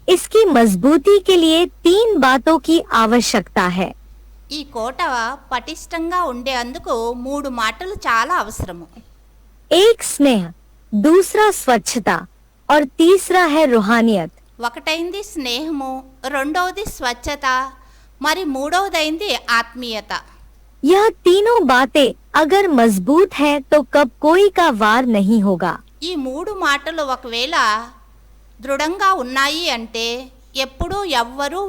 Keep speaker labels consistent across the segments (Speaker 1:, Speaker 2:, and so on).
Speaker 1: इसकी मजबूती के लिए 3 बातों की आवश्यकता है।
Speaker 2: ఈ కోట పటిష్టంగా ఉండేందుకు 3 మాటలు చాలా అవసరము.
Speaker 1: एक स्नेह, दूसरा स्वच्छता और तीसरा है रूहानियत।
Speaker 2: ఒకటైంది స్నేహము, రెండవది స్వచ్ఛత, మరి మూడవదైంది ఆత్మీయత.
Speaker 1: यह तीनों बातें अगर मजबूत है तो कब कोई का वार नहीं होगा।
Speaker 2: ఈ 3 మాటలు ఒకవేళ దృఢంగా ఉన్నాయి అంటే ఎప్పుడూ ఎవ్వరూ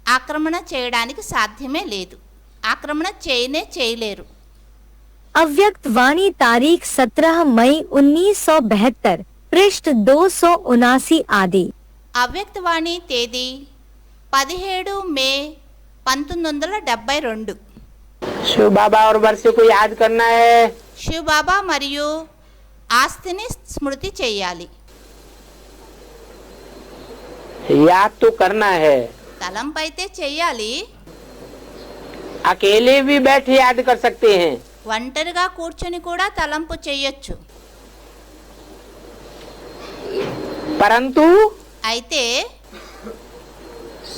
Speaker 2: ఆక్రమణ చేయడానికి సాధ్యమే లేదు, ఆక్రమణ చేయలేరు.
Speaker 1: अव्यक्त वाणी तारीख 17 मई 1972 पृष्ठ 279 आदि।
Speaker 2: అవ్యక్తవాణి తేదీ 17 మే 1972.
Speaker 3: शिव बाबा और वर्षे को याद करना है।
Speaker 2: శివ్ బాబా మరియు ఆస్తిని స్మృతి చేయాలి.
Speaker 3: याद तो करना है,
Speaker 2: తలంపైతే చెయ్యాలి.
Speaker 3: अकेले भी बैठे याद कर सकते हैं,
Speaker 2: ఒంటరిగా కూర్చొని కూడా తలంపు చెయ్యొచ్చు.
Speaker 3: परंतु
Speaker 2: అయితే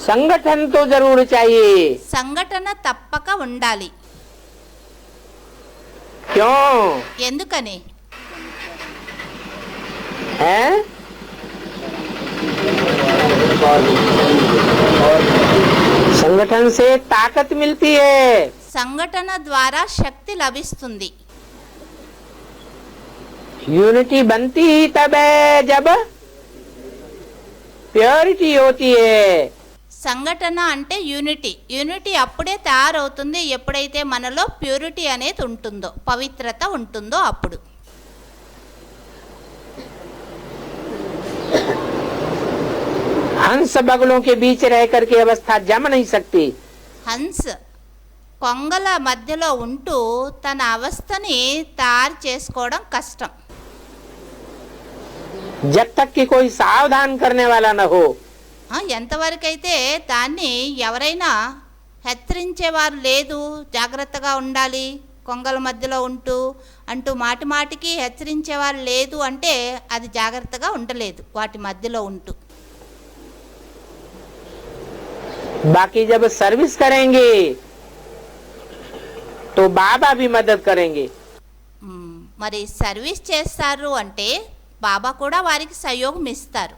Speaker 3: संगठन तो जरूर चाहिए।
Speaker 2: సంఘటన తప్పక ఉండాలి.
Speaker 3: क्यों
Speaker 2: ఎందుకని?
Speaker 3: है? संगठन से ताकत मिलती है।
Speaker 2: సంఘటన ద్వారా శక్తి లభిస్తుంది.
Speaker 3: यूनिटी बनती ही तब है जब प्योरिटी होती है।
Speaker 2: సంఘటన అంటే యూనిటీ అప్పుడే తయారవుతుంది ఎప్పుడైతే మనలో ప్యూరిటీ అనేది ఉంటుందో, పవిత్రత ఉంటుందో అప్పుడు.
Speaker 3: हंस बगलों के बीच रह करके अवस्था जम नहीं सकती।
Speaker 2: హన్స్ కొంగల మధ్యలో ఉంటూ తన అవస్థని తయారు చేసుకోవడం కష్టం.
Speaker 3: जब तक कि कोई सावधान करने वाला न हो।
Speaker 2: ఎంతవరకైతే దాన్ని ఎవరైనా హెచ్చరించేవారు లేదు, జాగ్రత్తగా ఉండాలి కొంగల మధ్యలో అంటూ మాటి మాటికి హెచ్చరించేవారు లేదు అంటే అది జాగ్రత్తగా ఉండలేదు వాటి మధ్యలో ఉంటూ.
Speaker 3: बाकी जब सर्विस करेंगे तो बाबा भी मदद करेंगे।
Speaker 2: మరి సర్వీస్ చేస్తారు అంటే బాబా కూడా వారికి సహయోగం ఇస్తారు.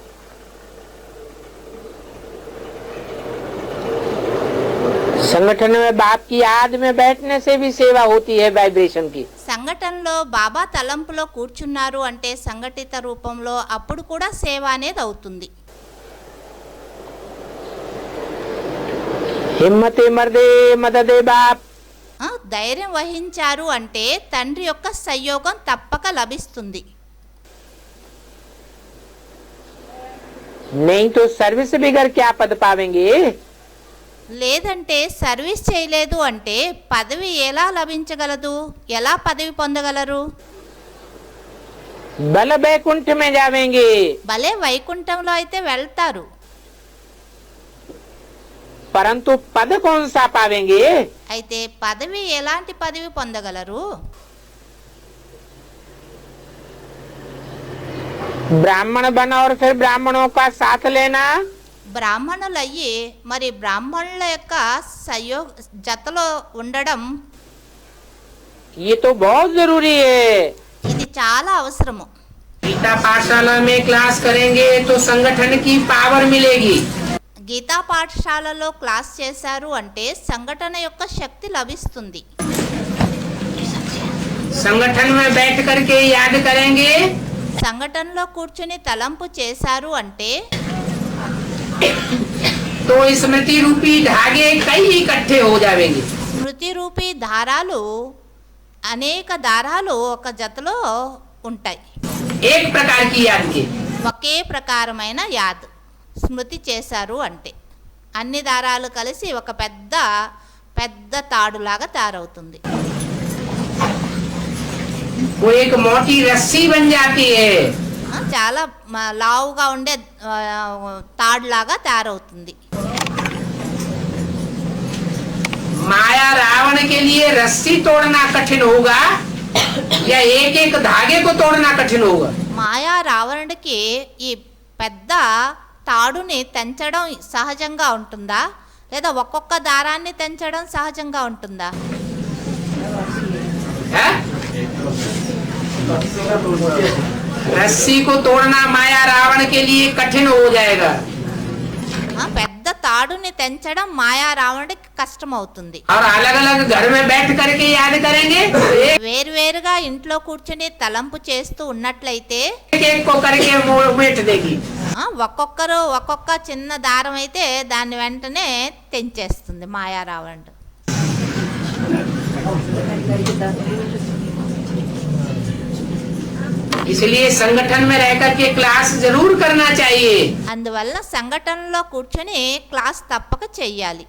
Speaker 3: संगठन में बाप की याद में बैठने से भी सेवा होती है वाइब्रेशन की।
Speaker 2: సంఘటనలో బాబా తలంపులో కూర్చున్నారు అంటే సంఘటిత రూపంలో అప్పుడు కూడా సేవ అనేది అవుతుంది.
Speaker 3: हिम्मते मर्दे मददे बाप।
Speaker 2: ధైర్యం వహించారు అంటే తండ్రి యొక్క సహయోగం తప్పక లభిస్తుంది.
Speaker 3: नहीं तो सर्विस बिगड़ क्या पद पावेंगे।
Speaker 2: లేదంటే సర్వీస్ చేయలేదు అంటే పదవి ఎలా లభించగలదు, ఎలా పదవి పొందగలరు?
Speaker 3: बल बैकुंठ में जावेंगे,
Speaker 2: భలే వైకుంఠంలో అయితే వెళ్తారు,
Speaker 3: परंतु पद कौन सा पावेंगे।
Speaker 2: అయితే పదవి ఎలాంటి పదవి పొందగలరు?
Speaker 3: ब्राह्मण बना और फिर ब्राह्मणों का साथ लेना।
Speaker 2: బ్రాహ్మణులు అయ్యి మరి బ్రాహ్మణుల యొక్క జతలో ఉండడం
Speaker 3: ये तो बहुत जरूरी है।
Speaker 2: ఇది చాలా అవసరము.
Speaker 3: गीता पाठशाला में क्लास करेंगे तो संगठन की पावर मिलेगी।
Speaker 2: గీతా పాఠశాలలో క్లాస్ చేశారు అంటే సంఘటన యొక్క శక్తి లభిస్తుంది.
Speaker 3: संगठन में बैठ करके याद करेंगे
Speaker 2: సంఘటనలో కూర్చుని తలంపు చేశారు అంటే
Speaker 3: तो स्मृति रूपी धागे कई इकट्ठे हो जाएंगे।
Speaker 2: స్మృతి రూపీ దారాలు అనేక దారాలు ఒక జతలో ఉంటాయి.
Speaker 3: एक प्रकार की याद के
Speaker 2: ఒకే ప్రకారమైన యాద్ స్మృతి చేశారు అంటే అన్ని దారాలు కలిసి ఒక పెద్ద తాడులాగా తయారవుతుంది.
Speaker 3: वो एक मोटी रस्सी बन जाती है।
Speaker 2: చాలా లావుగా ఉండే తాడులాగా తయారవుతుంది.
Speaker 3: माया रावण के लिए रस्सी तोड़ना कठिन होगा या एक एक धागे को तोड़ना कठिन होगा।
Speaker 2: మాయా రావణుడికి ఈ పెద్ద తాడుని తెంచడం సహజంగా ఉంటుందా, లేదా ఒక్కొక్క దారాన్ని తెంచడం సహజంగా ఉంటుందా?
Speaker 3: है? रस्सी को तोड़ना माया रावण के लिए कठिन हो जाएगा।
Speaker 2: పెద్ద తాడుని తెంచడం మాయా రావణుడికి కష్టం అవుతుంది.
Speaker 3: और अलग अलग घर में बैठ करके याद करेंगे,
Speaker 2: వేరువేరుగా ఇంట్లో కూర్చుని తలంపు చేస్తూ ఉన్నట్లయితే
Speaker 3: एक को करके मेट देगी।
Speaker 2: ఒక్కొక్కరు ఒక్కొక్క చిన్న దారం అయితే దాన్ని వెంటనే తెంచేస్తుంది మాయా రావణుడు.
Speaker 3: इसलिए संगठन में रह करके क्लास जरूर करना चाहिए।
Speaker 2: అందువల్ల సంఘటనలో కూర్చొని క్లాస్ తప్పక చెయ్యాలి.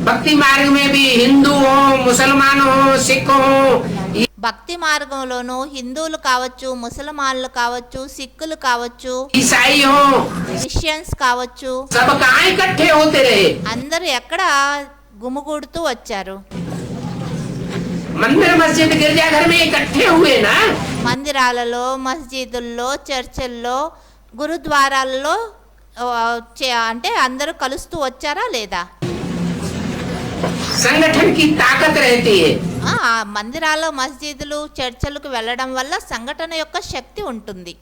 Speaker 3: भक्ति मार्ग में भी हिंदू हो, मुसलमान हो, सिख हो,
Speaker 2: భక్తి మార్గంలోనూ హిందువులు కావచ్చు, ముసల్మాన్లు కావచ్చు, సిక్కులు కావచ్చు,
Speaker 3: ईसाई हो,
Speaker 2: క్రిస్టియన్స్ కావచ్చు,
Speaker 3: सब कहाँ इकट्ठे होते रहे?
Speaker 2: అందరూ ఎక్కడ గుమిగూడుతూ వచ్చారు?
Speaker 3: मंदिर मस्जिद गिरजाघर में इकट्ठे हुए ना।
Speaker 2: మందిరాలలో, మస్జిదుల్లో, చర్చిల్లో, గురుద్వారాల్లో అంటే అందరూ కలుస్తూ వచ్చారా లేదా?
Speaker 3: संगठन की ताकत रहती है।
Speaker 2: మందిరాలు, మస్జిదులు, చర్చలకు వెళ్ళడం వల్ల సంఘటన యొక్క శక్తి ఉంటుంది.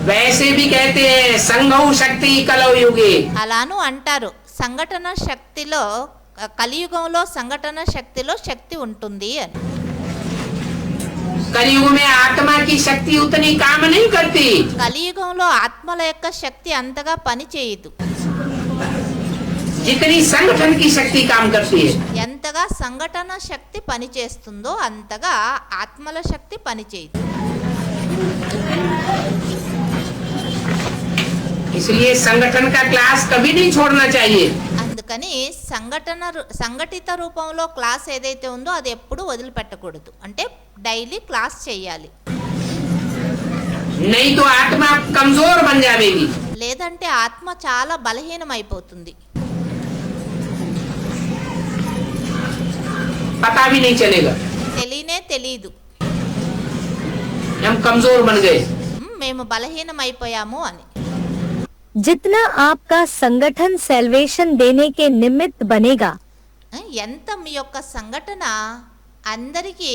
Speaker 3: वैसे भी कहते हैं संघौ शक्ति कलौ युगे।
Speaker 2: అలాను అంటారు, సంఘటన శక్తిలో కలియుగంలో సంఘటన శక్తిలో శక్తి ఉంటుంది అని.
Speaker 3: कलयुग में आत्मा की शक्ति उतनी काम नहीं करती।
Speaker 2: కలియుగంలో ఆత్మల యొక్క శక్తి అంతగా పని చేయదు,
Speaker 3: जितनी संगठन की शक्ति काम करती है।
Speaker 2: ఎంతగా సంఘటన శక్తి పని చేస్తుందో అంతగా ఆత్మల శక్తి పని చేయదు.
Speaker 3: इसलिए संगठन का क्लास कभी नहीं छोड़ना चाहिए।
Speaker 2: అందుకని సంఘటిత రూపంలో క్లాస్ ఏదైతే ఉందో అది ఎప్పుడూ వదిలిపెట్టకూడదు. అంటే డైలీ క్లాస్ చేయాలి,
Speaker 3: नहीं तो आत्मा कमजोर बन जाएगी।
Speaker 2: లేదంటే ఆత్మ చాలా బలహీనమైపోతుంది,
Speaker 3: पता भी नहीं चलेगा
Speaker 2: తెలియనే తెలీదు
Speaker 3: हम कमजोर बन गए।
Speaker 2: మేము బలహీనమైపోయాము అని.
Speaker 1: जितना आपका संगठन सेल्वेशन देने के निमित्त बनेगा,
Speaker 2: ఎంత మీ యొక్క సంఘటన అందరికీ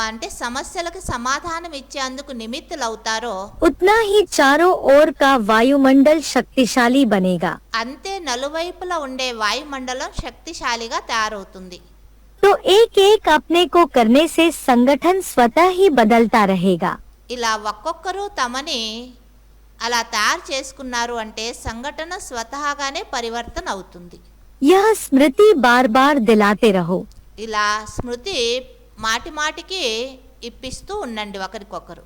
Speaker 2: అంటే సమస్యలకు సమాధానం ఇచ్చేందుకు నిమిత్తులు అవుతారో
Speaker 1: उतना ही चारों ओर का वायुमंडल शक्तिशाली बनेगा।
Speaker 2: అంతే నలువైపులా ఉండే వాయుమండలం శక్తిశాలిగా తయారవుతుంది.
Speaker 1: तो एक एक अपने को करने से संगठन स्वतः ही बदलता रहेगा।
Speaker 2: ఇలా ఒక్కొక్కరు తమని అలా తయారు చేసుకున్నారు అంటే సంఘటన స్వతహాగానే పరివర్తన అవుతుంది.
Speaker 1: यह स्मृति बार बार दिलाते रहो।
Speaker 2: ఇలా స్మృతి మాటి మాటికి ఇప్పిస్తూ ఉండండి ఒకరికొకరు.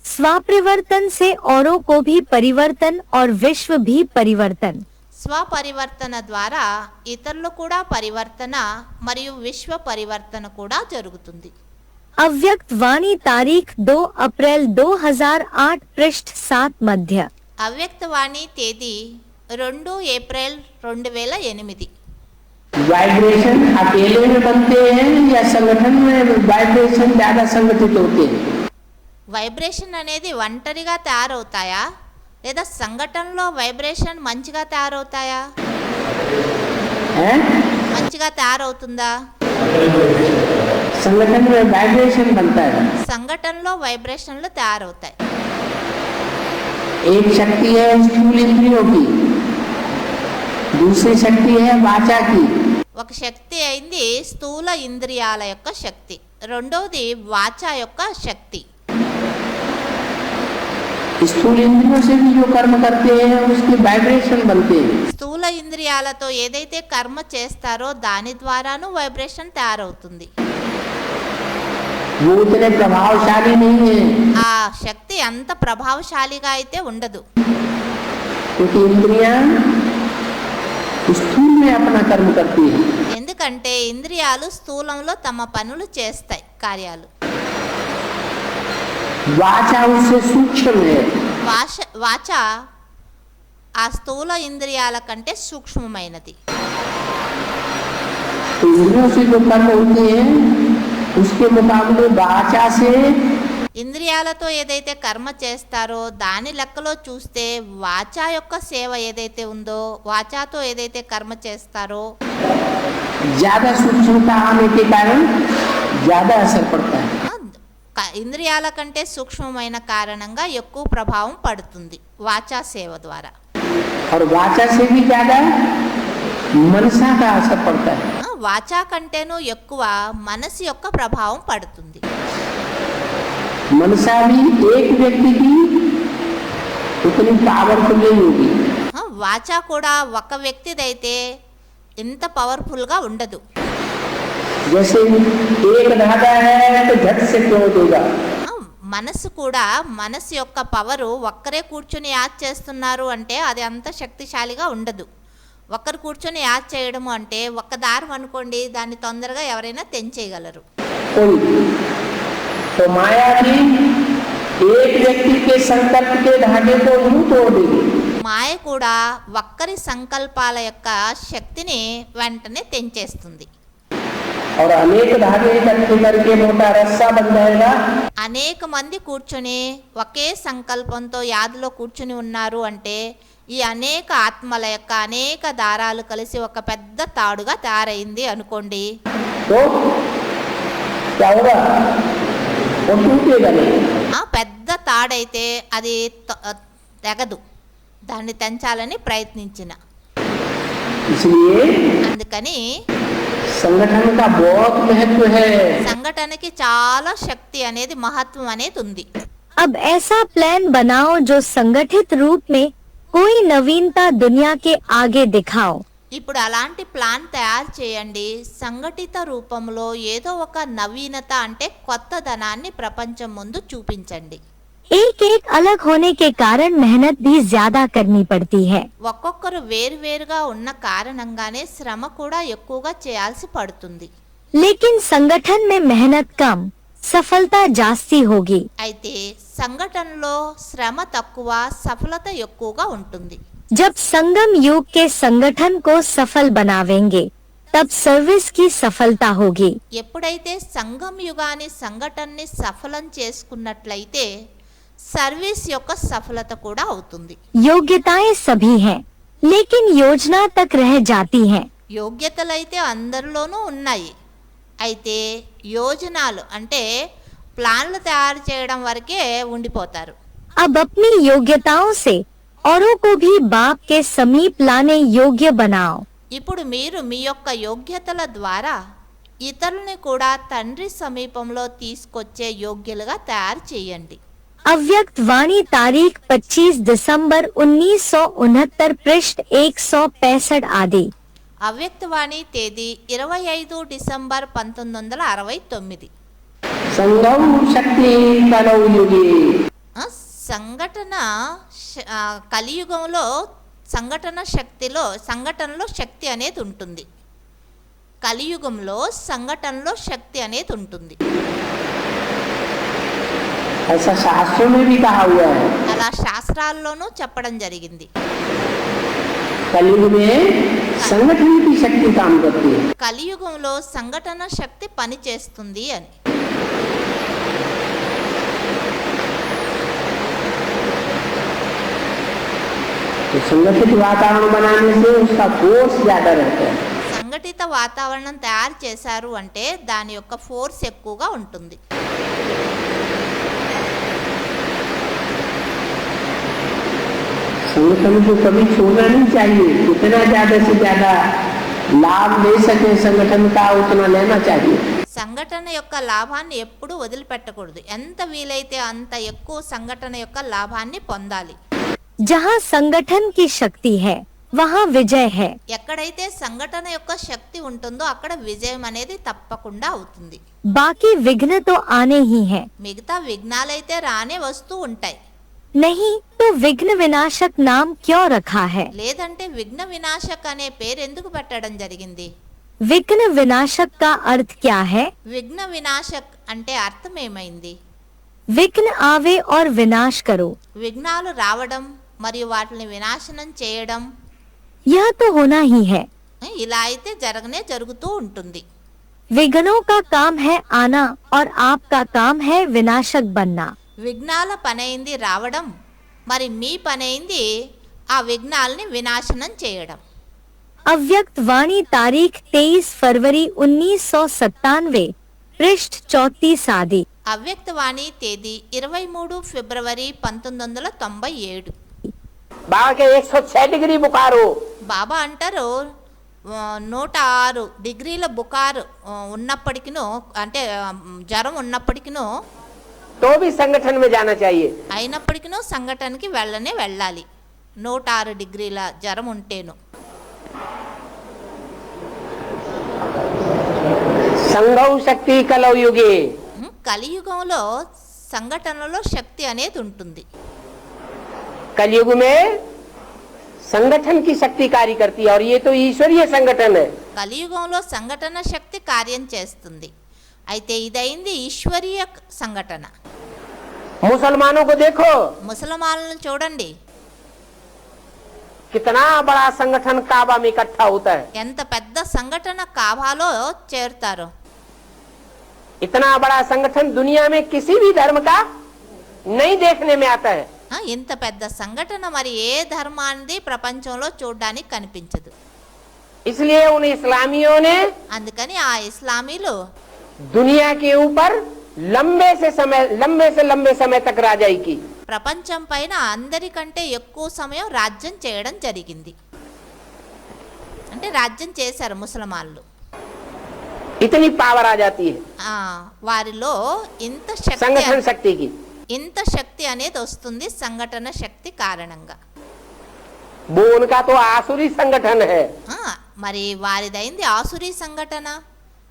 Speaker 1: स्वपरिवर्तन से औरों को भी परिवर्तन और विश्व भी परिवर्तन।
Speaker 2: స్వపరివర్తన ద్వారా ఇతరులు కూడా పరివర్తన మరియు విశ్వ పరివర్తన కూడా జరుగుతుంది.
Speaker 1: अव्यक्त वाणी तारीख 2 अप्रैल 2008 पृष्ठ 7 मध्य।
Speaker 2: అవ్యక్తవాణి తేదీ 2 ఏప్రిల్ 2008.
Speaker 3: वाइब्रेशन अकेले में बनते हैं या संगठन में वाइब्रेशन ज्यादा संगठित होते हैं?
Speaker 2: వైబ్రేషన్ అనేది ఒంటరిగా తయారవుతాయా లేదా సంఘటనలో వైబ్రేషన్ మంచిగా తయారవుతాయా? మంచిగా తయారవుతుందా?
Speaker 3: संगठन में वाइब्रेशन बनता है।
Speaker 2: సంఘటనలో వైబ్రేషన్లు తయారవుతాయి.
Speaker 3: एक शक्ति है स्थूल इंद्रियों की, दूसरी शक्ति है वाचा की।
Speaker 2: ఒక శక్తి అయింది స్థూల ఇంద్రియాల యొక్క శక్తి, రెండోది వాచ యొక్క శక్తి.
Speaker 3: स्थूल इंद्रियों से भी जो कर्म करते हैं उसके वाइब्रेशन बनते हैं।
Speaker 2: స్థూల ఇంద్రియాలతో ఏదైతే కర్మ చేస్తారో దాని ద్వారాను వైబ్రేషన్ తయారవుతుంది.
Speaker 3: वो उतने प्रभावशाली नहीं है
Speaker 2: ఆ శక్తి అంత ప్రభావశాలిగా అయితే ఉండదు,
Speaker 3: क्योंकि इंद्रियां स्थूल में अपना कर्म करती है।
Speaker 2: ఎందుకంటే ఇంద్రియాలు స్థూలంలో తమ పనులు చేస్తాయి, కార్యాలు.
Speaker 3: वाचा उससे सूक्ष्म है।
Speaker 2: వాచ ఆ స్థూల ఇంద్రియాల కంటే సూక్ష్మమైనది.
Speaker 3: तो इंद्रियों से जो कर्म होते हैं उसके मुकाबले वाचा से
Speaker 2: ఇంద్రియాలతో ఏదైతే కర్మ చేస్తారో దాని లెక్కలో చూస్తే వాచా యొక్క సేవ ఏదైతే ఉందో, వాచాతో ఏదైతే కర్మ చేస్తారో
Speaker 3: ज्यादा सूक्ष्मता आने के कारण ज्यादा असर पड़ता है।
Speaker 2: ఇంద్రియాల కంటే సూక్ష్మమైన కారణంగా ఎక్కువ ప్రభావం పడుతుంది వాచా సేవ ద్వారా।
Speaker 3: और वाचा से भी ज्यादा मनसा का असर पड़ता है।
Speaker 2: వాచా కంటేనూ ఎక్కువ మనసు యొక్క ప్రభావం పడుతుంది।
Speaker 3: मनसा भी एक व्यक्ति की उतनी पावरफुल नहीं होगी।
Speaker 2: వాచా కూడా ఒక వ్యక్తిదైతే ఇంత పవర్ఫుల్గా ఉండదు।
Speaker 3: जैसे एक धागा है तो झट से क्यों देगा।
Speaker 2: మనసు కూడా, మనసు యొక్క పవరు ఒక్కరే కూర్చొని యాద్ చేస్తున్నారు అంటే అది అంత శక్తిశాలిగా ఉండదు। ఒక్కరు కూర్చొని యాద్ చేయడము అంటే ఒక్క దారం అనుకోండి, దాన్ని తొందరగా ఎవరైనా తెంచేయగలరు।
Speaker 3: तो माया भी एक व्यक्ति के संकल्प के धागे को यूं तोड़ देगी।
Speaker 2: మాయ కూడా ఒక్కరి సంకల్పాల యొక్క శక్తిని వెంటనే తెంచేస్తుంది।
Speaker 3: और अनेक धागे इकट्ठे करके मोटा रस्सा बन जाएगा।
Speaker 2: అనేక మంది కూర్చొని ఒకే సంకల్పంతో యాదిలో కూర్చుని ఉన్నారు అంటే ఈ అనేక ఆత్మల యొక్క అనేక దారాలు కలిసి ఒక పెద్ద తాడుగా తయారైంది అనుకోండి।
Speaker 3: तो क्या होगा, वो टूटेगा नहीं।
Speaker 2: ఆ పెద్ద తాడైతే అది తెగదు, దాన్ని తెంచాలని ప్రయత్నించిన।
Speaker 3: इसलिए
Speaker 2: అందుకని
Speaker 3: संगठन का बहुत महत्व है।
Speaker 2: సంఘటనకి చాలా శక్తి అనేది, మహత్వం అనేది ఉంది।
Speaker 1: अब ऐसा प्लान बनाओ जो संगठित रूप में कोई नवीनता दुनिया के आगे दिखाओ।
Speaker 2: ఇప్పుడు అలాంటి ప్లాన్ తయారు చేయండి, సంఘటిత రూపంలో ఏదో ఒక నవీనత అంటే కొత్తదనాన్ని ప్రపంచం ముందు చూపించండి।
Speaker 1: एक एक अलग होने के कारण मेहनत भी ज्यादा करनी पड़ती है।
Speaker 2: ఒక్కొక్కరు వేరువేరుగా ఉన్న కారణంగానే శ్రమ కూడా ఎక్కువగా చేయాల్సి పడుతుంది।
Speaker 1: लेकिन संगठन में मेहनत कम, सफलता जास्ती होगी।
Speaker 2: అయితే సంఘటనలో శ్రమ తక్కువ, సఫలత ఎక్కువగా ఉంటుంది।
Speaker 1: जब संगम युग के संगठन को सफल बनावेंगे तब सर्विस की सफलता होगी।
Speaker 2: ఎప్పుడైతే సంఘం యుగాన్ని, సంఘటనని సఫలం చేసుకున్నట్లయితే సర్వీస్ యొక్క సఫలత కూడా అవుతుంది।
Speaker 1: योग्यताएं सभी हैं, लेकिन योजना तक रह जाती हैं।
Speaker 2: యోగ్యతలైతే అందరిలోనూ ఉన్నాయి, అయితే యోజనాలు అంటే ప్లాన్లు తయారు చేయడం వరకే ఉండిపోతారు।
Speaker 1: अब अपनी योग्यताओं से औरों को भी बाप के समीप लाने योग्य बनाओ।
Speaker 2: ఇప్పుడు మీరు మీ యొక్క యోగ్యతల ద్వారా ఇతరుల్ని కూడా తండ్రి సమీపంలో తీసుకొచ్చే యోగ్యులుగా తయారు చేయండి।
Speaker 1: अव्यक्त वाणी तारीख 25 दिसंबर 1969 पृष्ठ 165 आदि।
Speaker 2: అవ్యక్తవాణి తేదీ 25 డిసెంబర్ 1969।
Speaker 3: संगम शक्ति कलौयुगे।
Speaker 2: సంఘటన కలియుగంలో సంఘటనలో శక్తి అనేది ఉంటుంది। కలియుగంలో సంఘటనలో శక్తి అనేది ఉంటుంది।
Speaker 3: ऐसा शास्त्रों में भी कहा हुआ है।
Speaker 2: అలా శాస్త్రాల్లోనూ చెప్పడం జరిగింది।
Speaker 3: कलयुग में संगठन की शक्ति काम करती है।
Speaker 2: కలియుగంలో సంఘటన శక్తి పని చేస్తుంది అని।
Speaker 3: तो संगठित वातावरण बनाने से उसका फोर्स ज्यादा रहता है।
Speaker 2: సంఘటిత వాతావరణం తయారు చేశారు అంటే దాని యొక్క ఫోర్స్ ఎక్కువగా ఉంటుంది।
Speaker 3: संगठन को कभी छोड़ना नहीं चाहिए। जितना ज्यादा से ज्यादा लाभ ले सके संगठन का उतना लेना चाहिए।
Speaker 2: సంఘటన యొక్క లాభాన్ని ఎప్పుడూ వదిలిపెట్టకూడదు, ఎంత వీలైతే అంత ఎక్కువ సంఘటన యొక్క లాభాన్ని పొందాలి।
Speaker 1: जहाँ संगठन की शक्ति है वहाँ विजय है।
Speaker 2: ఎక్కడైతే సంఘటన యొక్క శక్తి ఉంటుందో అక్కడ విజయం అనేది తప్పకుండా అవుతుంది।
Speaker 1: बाकी विघ्न तो आने ही हैं।
Speaker 2: మిగతా విఘ్నాలైతే రానే వస్తూ ఉంటాయి।
Speaker 1: नहीं तो विघ्न विनाशक नाम क्यों रखा है?
Speaker 2: లేదంటే విఘ్న వినాశక్ అనే పేరు ఎందుకు పెట్టడం జరిగింది?
Speaker 1: विघ्न विनाशक का अर्थ क्या है?
Speaker 2: విఘ్న వినాశక్ అంటే అర్థం ఏమైంది?
Speaker 1: विघ्न आवे और विनाश करो,
Speaker 2: విఘ్నాలు రావడం మరియు వాటిని వినాశనం చేయడం,
Speaker 1: यह तो होना ही है।
Speaker 2: ఇలా అయితే జరుగుతూ ఉంటుంది।
Speaker 1: विघ्नों का काम है आना और आपका काम है विनाशक बनना।
Speaker 2: విఘ్నాల పనైంది రావడం, మరి మీ పనైంది ఆ విఘ్నాల్ని వినాశనం చేయడం.
Speaker 1: अव्यक्त वाणी तारीख 23 फरवरी 1997 पृष्ठ 34 आदि।
Speaker 2: అవ్యక్తవాణి తేదీ 23 ఫిబ్రవరి 1997.
Speaker 3: बाबा के 106 डिग्री बुखार हो,
Speaker 2: బాబా అంటారు 106 డిగ్రీల బుకారు ఉన్నప్పటికినో, అంటే జ్వరం ఉన్నప్పటికినో,
Speaker 3: तो भी संगठन में जाना चाहिए।
Speaker 2: అయినప్పటికినో సంఘటనకి వెళ్ళాలి. 106 డిగ్రీల జ్వరం ఉంటేను.
Speaker 3: संगौ शक्ति कलौ युगे,
Speaker 2: కలియుగంలో సంఘటనలో శక్తి అనేది ఉంటుంది.
Speaker 3: कलयुग में संगठन की शक्ति कार्य करती है और ये तो ईश्वरीय संगठन है।
Speaker 2: కలియుగంలో సంఘటన శక్తి కార్యం చేస్తుంది. అయితే ఇదైంది ఈశ్వరీయ సంఘటన.
Speaker 3: मुसलमानों को देखो,
Speaker 2: ముసల్మాన్లను చూడండి,
Speaker 3: कितना बड़ा संगठन काबा में इकट्ठा होता है।
Speaker 2: ఎంత పెద్ద సంఘటన కాబాలో చేరుతారో.
Speaker 3: इतना बड़ा संगठन दुनिया में किसी भी धर्म का नहीं देखने में आता है।
Speaker 2: ఇంత పెద్ద సంఘటన మరి ఏ ధర్మాన్ని ప్రపంచంలో చూడడానికి కనిపించదు.
Speaker 3: इसलिए उन इस्लामियों ने
Speaker 2: అందుకని ఆ ఇస్లామీలు
Speaker 3: दुनिया के ऊपर लंबे से लंबे समय तक राजाई की।
Speaker 2: ప్రపంచం పైన అందరికంటే ఎక్కువ సమయం రాజ్యం చేయడం జరిగింది. అంటే రాజ్యం చేశారు ముసల్మాన్లు.
Speaker 3: इतनी पावर आ जाती है
Speaker 2: వారిలో ఇంత
Speaker 3: संगठन शक्ति की।
Speaker 2: శక్తి అనేది వస్తుంది సంఘటన శక్తి కారణంగా.
Speaker 3: वो उनका तो आसुरी संगठन है।
Speaker 2: మరి వారిదైంది ఆసురీ సంఘటన.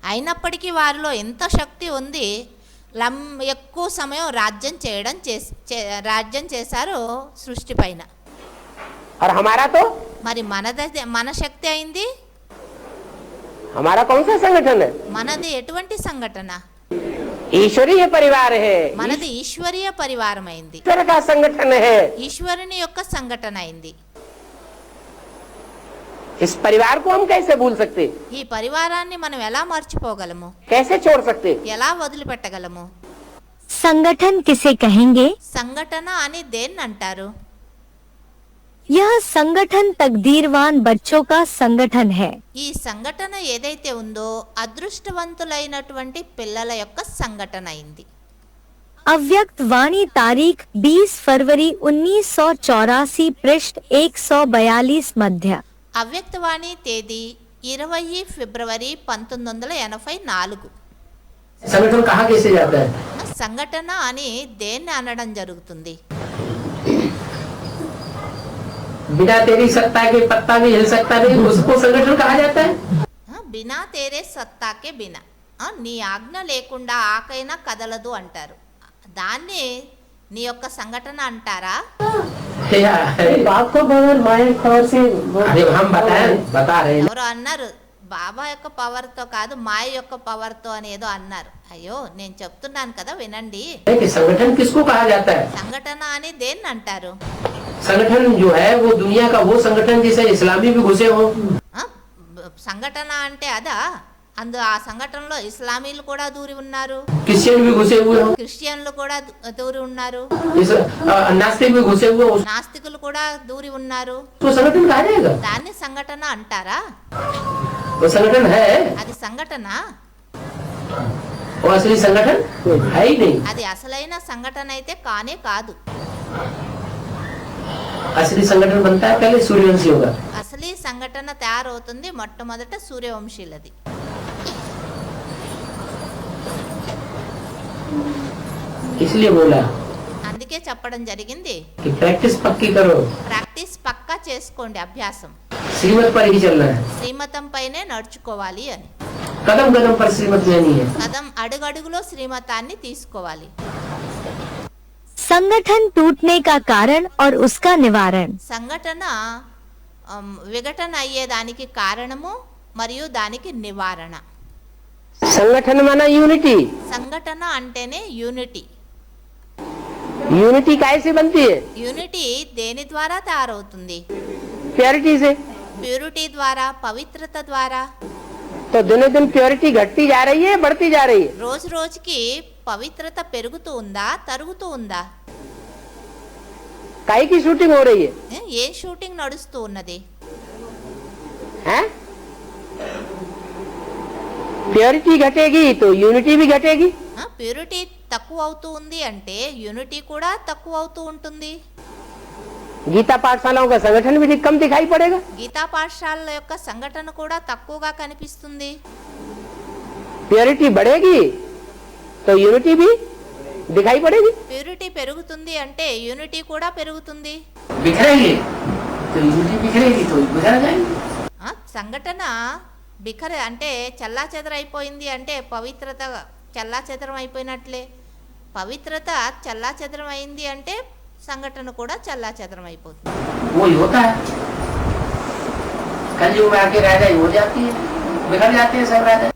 Speaker 2: అయినప్పటికీ వారిలో ఎంత శక్తి ఉంది, ఎక్కువ సమయం రాజ్యం చేశారు సృష్టి పైన.
Speaker 3: और हमारा तो
Speaker 2: మరి మన శక్తి అయింది.
Speaker 3: हमारा कौन सा संगठन है?
Speaker 2: మనది ఎటువంటి సంఘటన?
Speaker 3: ईश्वरीय परिवार है,
Speaker 2: మనది ఈశ్వరీయ పరివారం అయింది,
Speaker 3: ईश्वर का संगठन है।
Speaker 2: ఈశ్వరుని యొక్క సంఘటన అయింది.
Speaker 3: इस परिवार को हम कैसे भूल सकते,
Speaker 2: ఈ పరివారాన్ని మనం ఎలా మర్చిపోగలము,
Speaker 3: कैसे छोड़ सकते?
Speaker 2: ఎలా వదిలిపెట్టగలము?
Speaker 1: संगठन किसे कहेंगे?
Speaker 2: సంఘటన అని దేన్ని అంటారు?
Speaker 1: यह संगठन तकदीरवान बच्चों का संगठन है।
Speaker 2: ఈ సంఘటన ఏదైతే ఉందో అదృష్టవంతులైనటువంటి పిల్లల యొక్క సంఘటన అయింది.
Speaker 1: अव्यक्त वाणी तारीख 20 फरवरी 1984 पृष्ठ 142 मध्य।
Speaker 2: అవ్యక్తవాణి తేదీ 20 ఫిబ్రవరి 1984.
Speaker 3: संगठन कहाँ कैसे जाता है?
Speaker 2: సంఘటన అని దేన్ని అనడం జరుగుతుంది?
Speaker 3: बिना तेरी सत्ता के पत्ता भी हिल सकता नहीं, उसको संगठन कहा जाता है।
Speaker 2: బినా తేరే సత్తాకే బినా, నీ ఆజ్ఞ లేకుండా ఆకైనా కదలదు అంటారు. దాన్ని నీ యొక్క సంఘటన అంటారా?
Speaker 3: बाप को बगैर माया खबर से हम बता रहे हैं।
Speaker 2: ఎవరో అన్నారు బాబా యొక్క పవర్ తో కాదు మాయ యొక్క పవర్ తో అని ఏదో అన్నారు. అయ్యో నేను చెప్తున్నాను కదా వినండి.
Speaker 3: संगठन किसको कहा जाता है?
Speaker 2: సంఘటన అని దేన్ని అంటారు?
Speaker 3: संगठन जो है वो दुनिया का वो संगठन जिसे इस्लामी भी घुसे हो।
Speaker 2: సంఘటన అంటే అదా? ఆ సంఘటనలో ఇస్లామీలు కూడా దూరి ఉన్నారు,
Speaker 3: क्रिश्चियन भी घुसे हुए हो,
Speaker 2: క్రిస్టియన్లు కూడా దూరి ఉన్నారు,
Speaker 3: नास्तिक भी घुसे हुए हो,
Speaker 2: నాస్తికులు కూడా దూరి ఉన్నారు.
Speaker 3: तो संगठन कहा जाएगा?
Speaker 2: దాన్ని సంఘటన అంటారా?
Speaker 3: वो संगठन है,
Speaker 2: అది సంఘటన?
Speaker 3: वो असली संगठन है ही नहीं।
Speaker 2: అది అసలైన సంఘటన అయితే కానే కాదు.
Speaker 3: असली संगठन बनता है पहले सूर्यवंशियों का।
Speaker 2: అసలీ సంఘటన తయారవుతుంది మొట్టమొదట సూర్యవంశీలది.
Speaker 3: इसलिए बोला
Speaker 2: అందుకే చెప్పడం జరిగింది
Speaker 3: कि प्रैक्टिस पक्की करो,
Speaker 2: ప్రాక్టీస్ పక్కా చేసుకోండి, అభ్యాసం
Speaker 3: श्रीमत पर ही चलना है,
Speaker 2: శ్రీమతం పైనే నడుచుకోవాలి అని.
Speaker 3: कदम कदम पर श्रीमत लेनी है।
Speaker 2: అడుగడుగులో శ్రీమతాన్ని తీసుకోవాలి.
Speaker 1: संगठन टूटने का कारण और उसका निवारण।
Speaker 2: సంఘటన విఘటన అయ్యేదానికి కారణము మరియు దానికి నివారణ.
Speaker 3: संगठन माना यूनिटी।
Speaker 2: సంఘటన అంటేనే యూనిటీ.
Speaker 3: यूनिटी कैसे बनती है?
Speaker 2: యూనిటీ దేని ద్వారా తయారవుతుంది?
Speaker 3: प्योरिटी से।
Speaker 2: ప్యూరిటీ ద్వారా, పవిత్రత ద్వారా.
Speaker 3: तो दिनों दिन प्योरिटी घटती जा रही है, बढ़ती जा रही है?
Speaker 2: రోజు రోజుకి పవిత్రత పెరుగుతూ ఉందా, తరుగుతూ ఉందా?
Speaker 3: काई की शूटिंग हो रही है?
Speaker 2: ఏం షూటింగ్ నడుస్తూ ఉన్నది?
Speaker 3: हैं? प्योरिटी घटेगी तो यूनिटी भी घटेगी।
Speaker 2: ప్యూరిటీ తక్కువ అవుతూ ఉంది అంటే యూనిటీ కూడా తక్కువ అవుతూ ఉంటుంది.
Speaker 3: गीता पाठशालाओं का संगठन भी कम दिखाई पड़ेगा।
Speaker 2: గీతా పాఠశాలల యొక్క సంఘటన కూడా తక్కువగా కనిపిస్తుంది.
Speaker 3: प्योरिटी बढ़ेगी तो यूनिटी भी दिखाई पड़ेगी।
Speaker 2: ప్యూరిటీ పెరుగుతుంది అంటే యూనిటీ కూడా పెరుగుతుంది.
Speaker 3: बिखरेगी तो यूनिटी बिखरेगी तो बिखर जाएगी।
Speaker 2: సంఘటన అంటే చల్లాచెదరైపోయింది అంటే పవిత్రత చల్లాచెదరం అయిపోయినట్లే. పవిత్రత చల్లాచెదరం అయింది అంటే సంఘటన కూడా చల్లాచెదరం అయిపోతుంది.
Speaker 3: वही होता है, कलयुग में आके राजा हो जाती है, बिखर जाते हैं सब राजा।